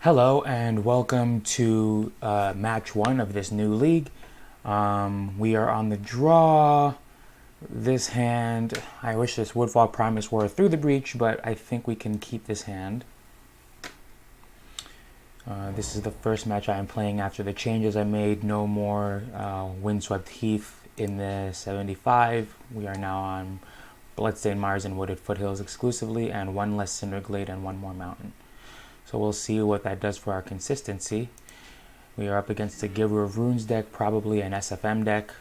Hello and welcome to match one of this new league. We are on the draw. This hand, I wish this Woodfall Primus were through the breach, but I think we can keep this hand. This is the first match I am playing after the changes I made. No more Windswept Heath in the 75. We are now on Bloodstained Mires and Wooded Foothills exclusively, and one less Cinderglade and one more mountain. So we'll see what that does for our consistency. We are up against a Giver of Runes deck, probably an SFM deck.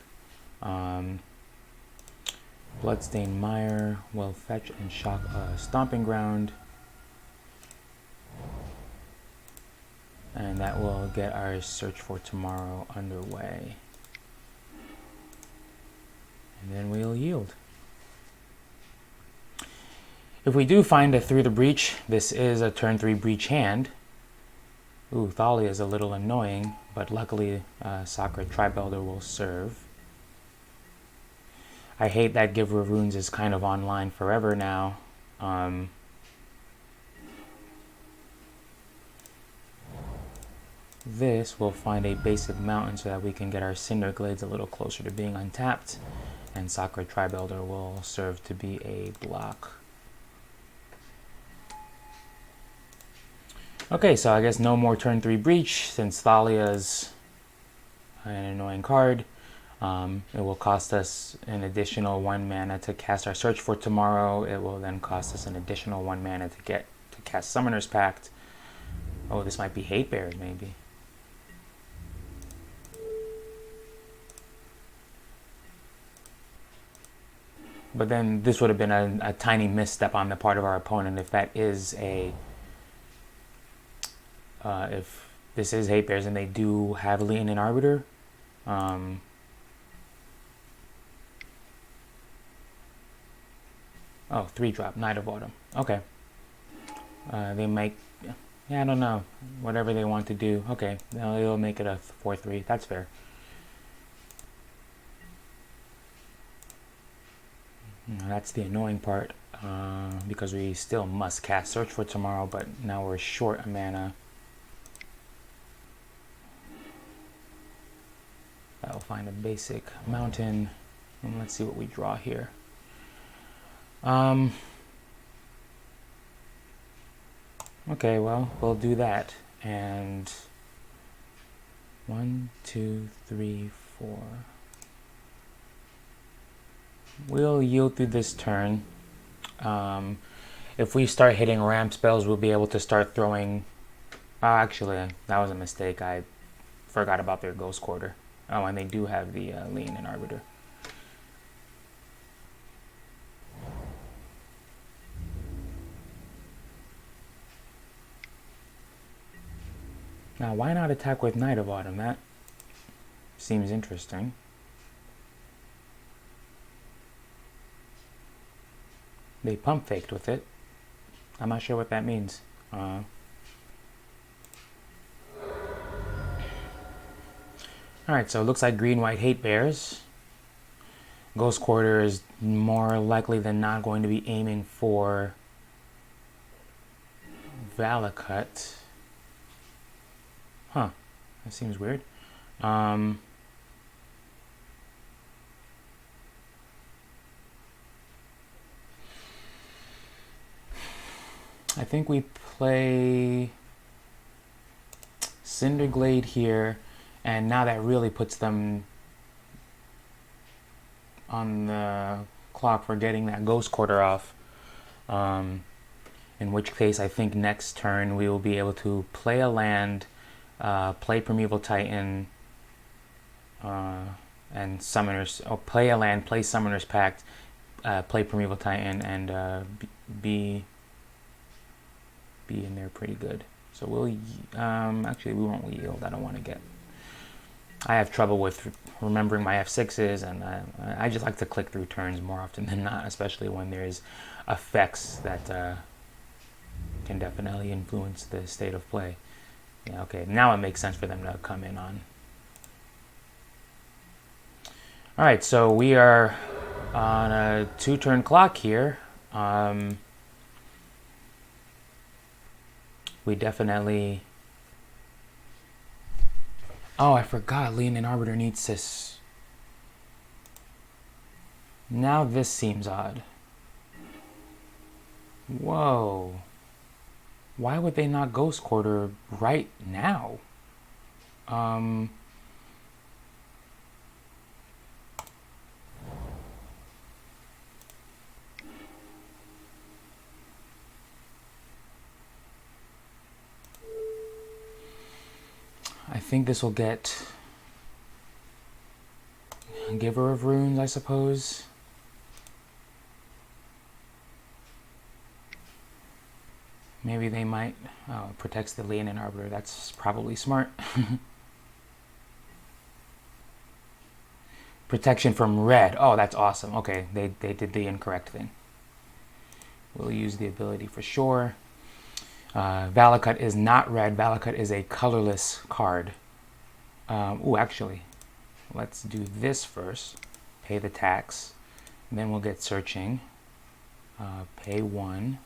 Bloodstained Mire will fetch and shock a Stomping Ground. And that will get our Search for Tomorrow underway. And then we'll yield. If we do find a Through the Breach, this is a turn 3 breach hand. Ooh, Thalia is a little annoying, but luckily Sacred Tribe-Elder will serve. I hate that Giver of Runes is kind of online forever now. This will find a basic mountain so that we can get our Cinderglades a little closer to being untapped, and Sacred Tribe-Elder will serve to be a block. Okay, so I guess no more turn 3 breach since Thalia's an annoying card. It will cost us an additional 1 mana to cast our Search for Tomorrow. It will then cost us an additional 1 mana to cast Summoner's Pact. Oh, this might be Hate Bears, maybe. But then this would have been a tiny misstep on the part of our opponent if that is a... if this is Hate Bears and they do have Lean and Arbiter. Oh, 3-drop, Night of Autumn. Okay. They make... Yeah, I don't know. Whatever they want to do. Okay, they'll make it a 4-3. That's fair. That's the annoying part, because we still must cast Search for Tomorrow, but now we're short a mana. I'll find a basic mountain, and let's see what we draw here. Okay, well, we'll do that, and 1, 2, 3, 4. We'll yield through this turn. If we start hitting ramp spells, we'll be able to start throwing... actually, that was a mistake. I forgot about their Ghost Quarter. Oh, and they do have the Lean and Arbiter. Now, why not attack with Night of Autumn? That seems interesting. They pump faked with it. I'm not sure what that means. Alright, so it looks like green-white Hate Bears. Ghost Quarter is more likely than not going to be aiming for Valakut. Huh, that seems weird. I think we play Cinderglade here, and now that really puts them on the clock for getting that Ghost Quarter off. In which case, I think next turn we will be able to play a land, play Primeval Titan, and Summoners. Or play a land, play Summoner's Pact, play Primeval Titan, and be in there pretty good. So we'll actually we won't yield. I don't want to get... I have trouble with remembering my F6s, and I just like to click through turns more often than not, especially when there's effects that can definitely influence the state of play. Yeah, okay, now it makes sense for them to come in on. Alright, so we are on a 2-turn clock here. We definitely Oh, I forgot. Leonin Arbiter needs this. Now this seems odd. Whoa. Why would they not Ghost Quarter right now? I think this will get Giver of Runes, I suppose. Maybe they might. Oh, it protects the Leonin Arbiter. That's probably smart. Protection from red. Oh, that's awesome. Okay, they did the incorrect thing. We'll use the ability for sure. Valakut is not red. Valakut is a colorless card. Actually, let's do this first. Pay the tax. And then we'll get searching. Pay 1.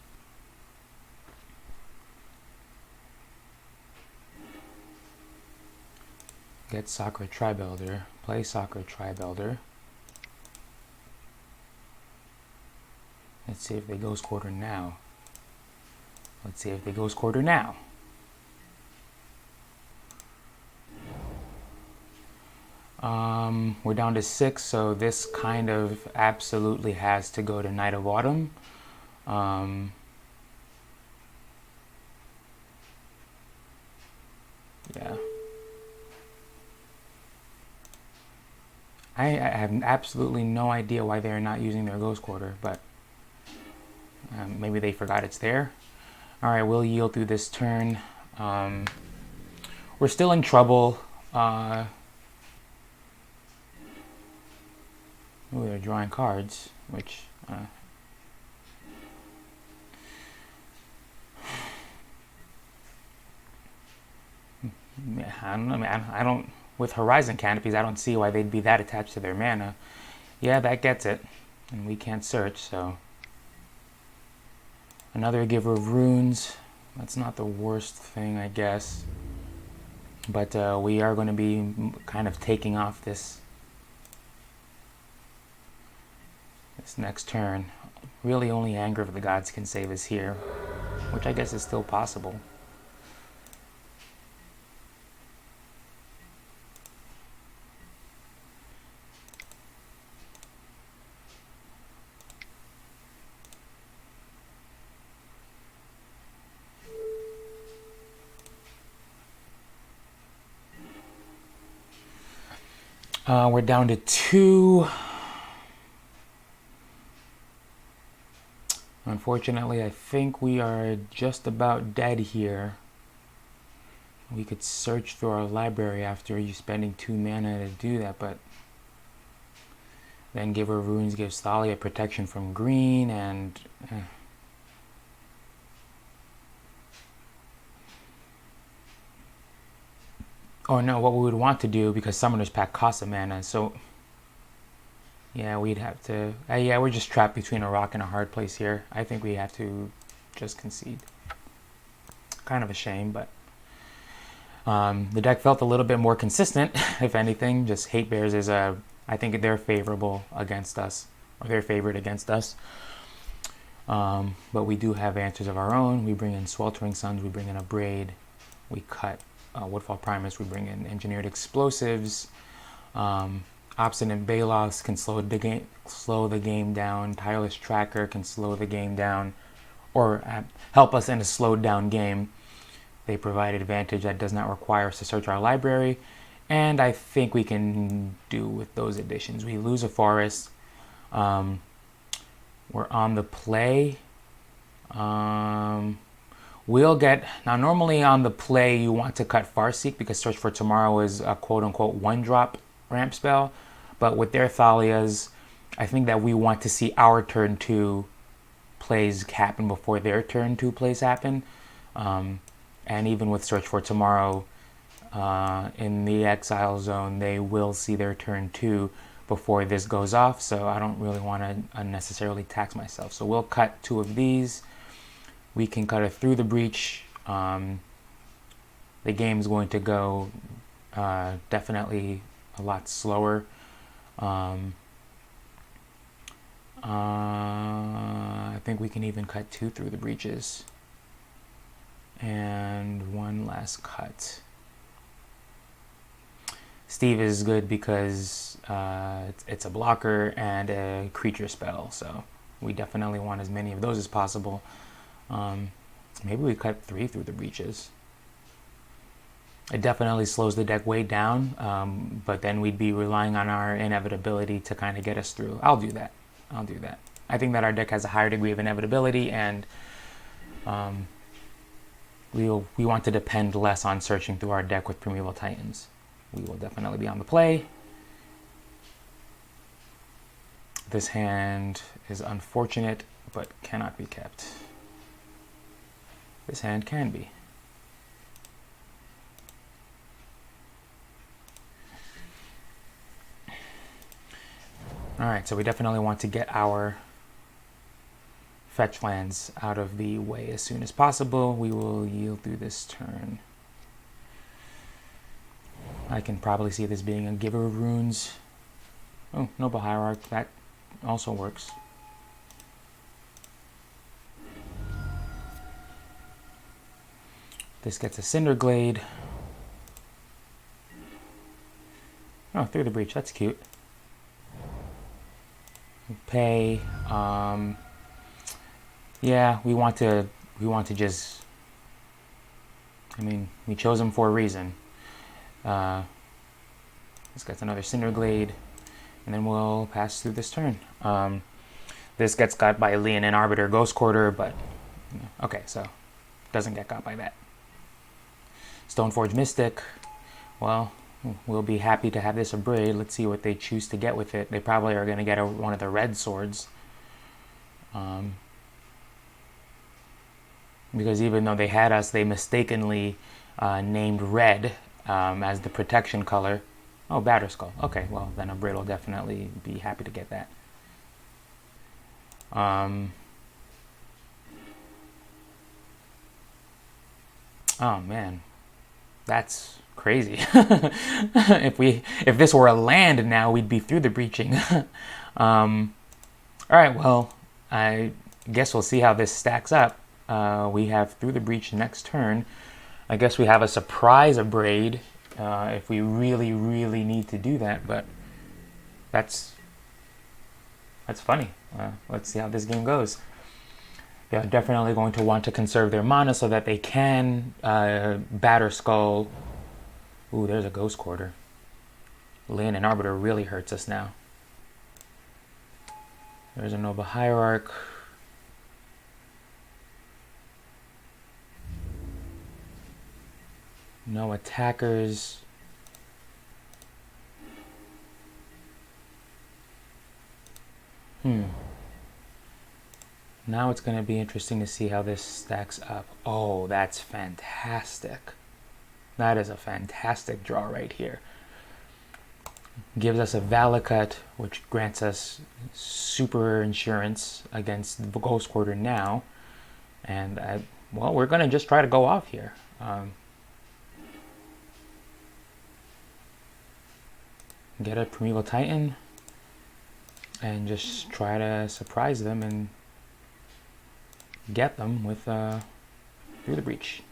Get Sakura Tribe Elder. Play Sakura Tribe Elder. Let's see if they Ghost Quarter now. Let's see if they Ghost Quarter now. We're down to 6, so this kind of absolutely has to go to Night of Autumn. Yeah. I have absolutely no idea why they're not using their Ghost Quarter, but maybe they forgot it's there. Alright, we'll yield through this turn. We're still in trouble. They're drawing cards, which... I don't... With Horizon Canopies, I don't see why they'd be that attached to their mana. Yeah, that gets it. And we can't search, so... Another Giver of Runes. That's not the worst thing, I guess. But we are going to be kind of taking off this next turn. Really only Anger of the Gods can save us here, which I guess is still possible. We're down to 2. Unfortunately, I think we are just about dead here. We could search through our library after you spending 2 mana to do that, but then Giver of Runes gives Thalia protection from green, and oh no, what we would want to do, because Summoner's Pact costs a mana, so yeah, we'd have to... yeah, we're just trapped between a rock and a hard place here. I think we have to just concede. Kind of a shame, but... the deck felt a little bit more consistent, if anything. Just Hate Bears is a... I think they're favorable against us. Or they're favored against us. But we do have answers of our own. We bring in Sweltering Suns, we bring in a Braid. We cut Woodfall Primus, we bring in Engineered Explosives. Obstinate Balos can slow the game down. Tireless Tracker can slow the game down, or help us in a slowed down game. They provide advantage that does not require us to search our library, and I think we can do with those additions. We lose a forest. We're on the play. We'll get... Now, normally on the play, you want to cut Farseek because Search for Tomorrow is a quote-unquote one-drop ramp spell. But with their Thalias, I think that we want to see our turn 2 plays happen before their turn 2 plays happen. And even with Search for Tomorrow, in the Exile Zone, they will see their turn 2 before this goes off. So I don't really want to unnecessarily tax myself. So we'll cut 2 of these. We can cut it through the breach. The game's going to go Definitely a lot slower. I think we can even cut 2 through the breaches. And 1 last cut. Steve is good because it's a blocker and a creature spell, so we definitely want as many of those as possible. Maybe we cut 3 through the breaches. It definitely slows the deck way down, but then we'd be relying on our inevitability to kind of get us through. I'll do that. I think that our deck has a higher degree of inevitability, and we want to depend less on searching through our deck with Primeval Titans. We will definitely be on the play. This hand is unfortunate, but cannot be kept. This hand can be. Alright, so we definitely want to get our fetch lands out of the way as soon as possible. We will yield through this turn. I can probably see this being a Giver of Runes. Oh, Noble Hierarch, that also works. This gets a Cinderglade. Oh, through the breach, that's cute. Pay. Yeah, we want to just, I mean, we chose him for a reason. This gets another Cinderglade, and then we'll pass through this turn. This gets got by Leonin Arbiter Ghost Quarter, but okay, so doesn't get got by that. Stoneforge Mystic, well, we'll be happy to have this a braid. Let's see what they choose to get with it. They probably are going to get one of the red swords. Because even though they had us, they mistakenly named red as the protection color. Oh, Batterskull. Okay, well, then a braid will definitely be happy to get that. Oh, man. That's crazy. If this were a land now, we'd be through the breaching. All right, well, I guess we'll see how this stacks up. We have through the breach next turn. I guess we have a surprise Abrade if we really, really need to do that, but that's funny. Let's see how this game goes. They're definitely going to want to conserve their mana so that they can Batterskull. Ooh, there's a Ghost Quarter. Leonin Arbiter really hurts us now. There's a Noble Hierarch. No attackers. Now it's going to be interesting to see how this stacks up. Oh, that's fantastic. That is a fantastic draw right here. Gives us a Valakut, which grants us super insurance against the Ghost Quarter now. And, well, we're going to just try to go off here. Get a Primeval Titan and just try to surprise them and get them with through the breach.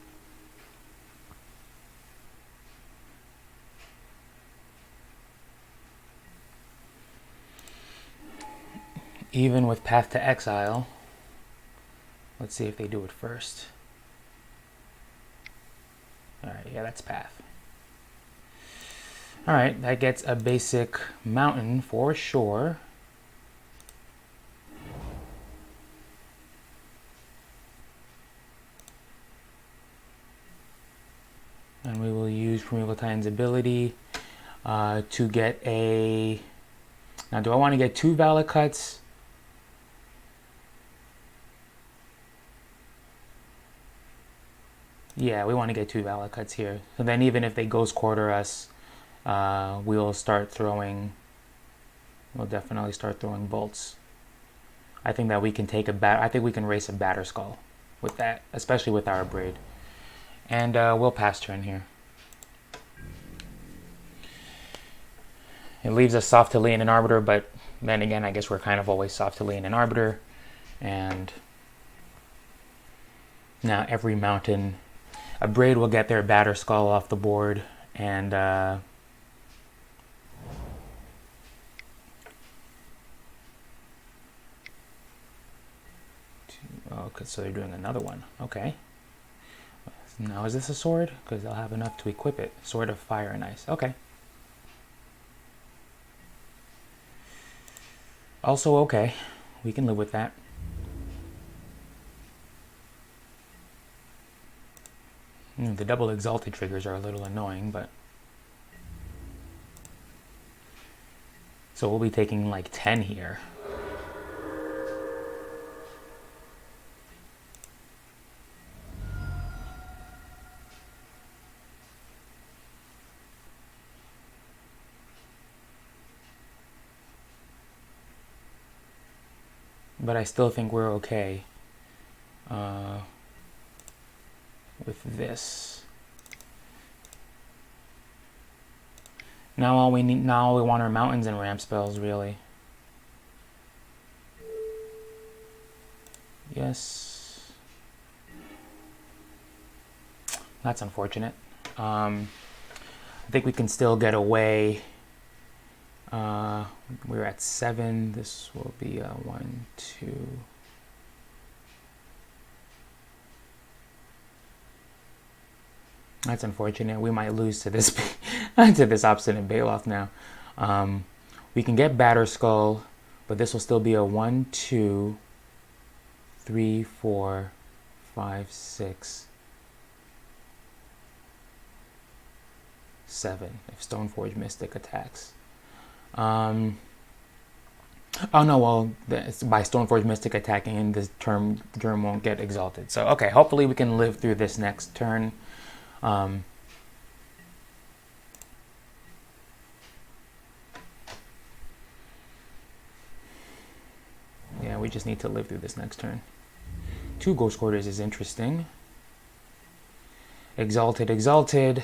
Even with Path to Exile, let's see if they do it first. Alright, yeah, that's Path. Alright, that gets a basic mountain for sure. And we will use Primeval Titan's ability to get a... Now, do I want to get 2 Valakuts? Yeah, we want to get 2 Valakuts here. So then even if they Ghost Quarter us, we'll definitely start throwing bolts. I think that we can take I think we can race a Batterskull with that, especially with our Braid. And we'll pass turn here. It leaves us soft to lean in Arbiter, but then again, I guess we're kind of always soft to lean in Arbiter. And now every mountain, a Braid will get their Batter Skull off the board, and okay, so they're doing another one. Okay. Now is this a sword? Because they'll have enough to equip it. Sword of Fire and Ice. Okay. Also okay. We can live with that. The double Exalted triggers are a little annoying, but... So we'll be taking like 10 here. But I still think we're okay with this. Now all we want are mountains and ramp spells, really. Yes. That's unfortunate. I think we can still get away. We're at 7. This will be a 1, 2. That's unfortunate. We might lose to this to this Obstinate Baloth now. We can get Batter Skull, but this will still be a 1, 2, 3, 4, 5, 6, 7. If Stoneforge Mystic attacks. Oh no, well, by Stoneforge Mystic attacking, and this Germ won't get exalted. So, okay, hopefully we can live through this next turn. Yeah, we just need to live through this next turn. 2 Ghost Quarters is interesting. Exalted, Exalted.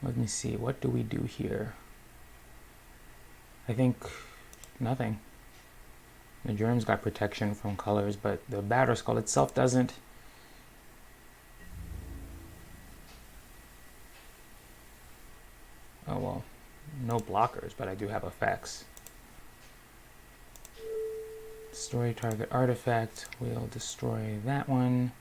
Let me see, what do we do here? I think nothing. The Germ's got protection from colors, but the Batter Skull itself doesn't. Oh well, no blockers, but I do have effects. Destroy target artifact. We'll destroy that one.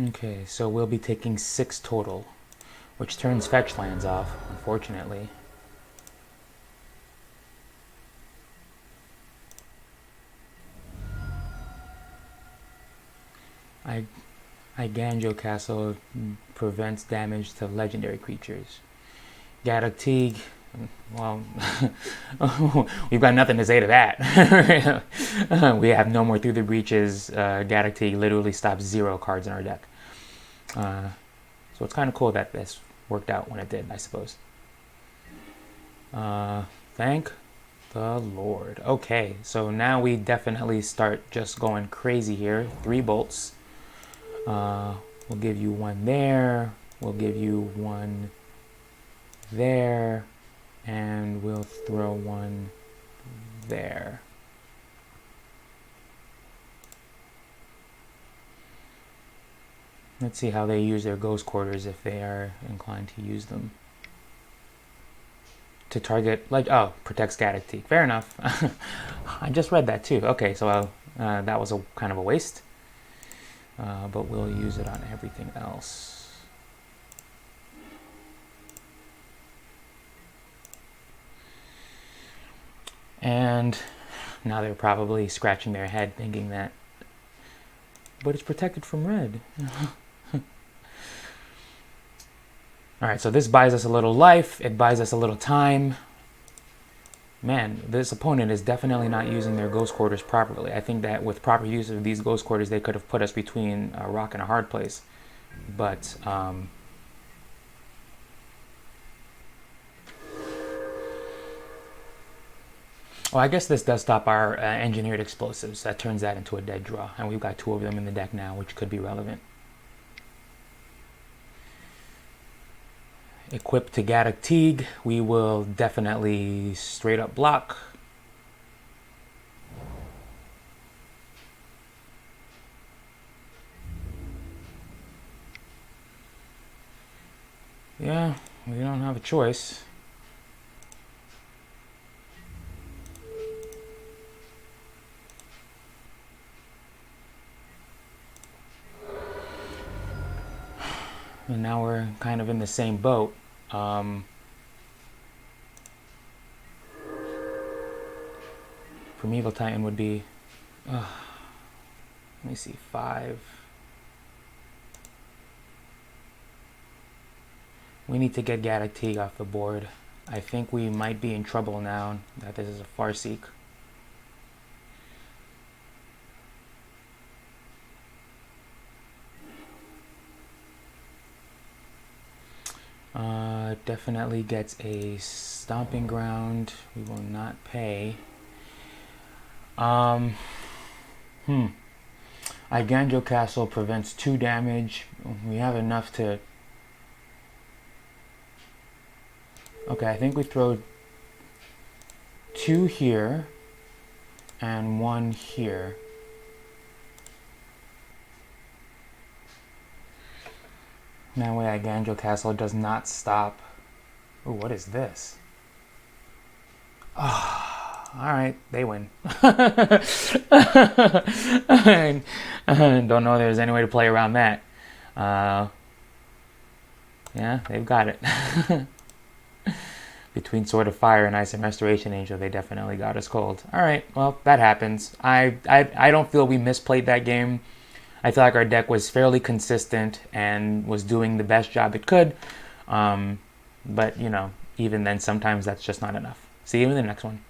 Okay, so we'll be taking 6 total, which turns fetch lands off, unfortunately. Ganjo Castle prevents damage to legendary creatures. Gaddock Teague, well, we've got nothing to say to that. We have no more Through the Breaches. Gaddock Teague literally stops 0 cards in our deck. So it's kind of cool that this worked out when it did, I suppose. Thank the Lord. Okay, so now we definitely start just going crazy here. 3 bolts. We'll give you 1 there. We'll give you 1 there. And we'll throw 1 there. Let's see how they use their Ghost Quarters, if they are inclined to use them. To target, like, oh, protects Gaddock Teague. Fair enough. I just read that too. Okay, so that was a kind of a waste. But we'll use it on everything else. And now they're probably scratching their head thinking that, but it's protected from red. Alright, so this buys us a little life, it buys us a little time. Man, this opponent is definitely not using their Ghost Quarters properly. I think that with proper use of these Ghost Quarters, they could have put us between a rock and a hard place. But, Oh, I guess this does stop our engineered explosives. That turns that into a dead draw. And we've got 2 of them in the deck now, which could be relevant. Equipped to Gaddock Teague, we will definitely straight up block. Yeah, we don't have a choice. And now we're kind of in the same boat. Primeval Titan would be, let me see, 5. We need to get Gaddock Teague off the board. I think we might be in trouble now that this is a Farseek. Definitely gets a stomping ground. We will not pay. Iganjo Castle prevents 2 damage. We have enough to... Okay, I think we throw 2 here and 1 here. That way Iganjo Castle does not stop. Ooh, what is this? Oh, alright, they win. Don't know there's any way to play around that. Yeah, they've got it. Between Sword of Fire and Ice and Restoration Angel, they definitely got us cold. Alright, well, that happens. I don't feel we misplayed that game. I feel like our deck was fairly consistent and was doing the best job it could. But, you know, even then, sometimes that's just not enough. See you in the next one.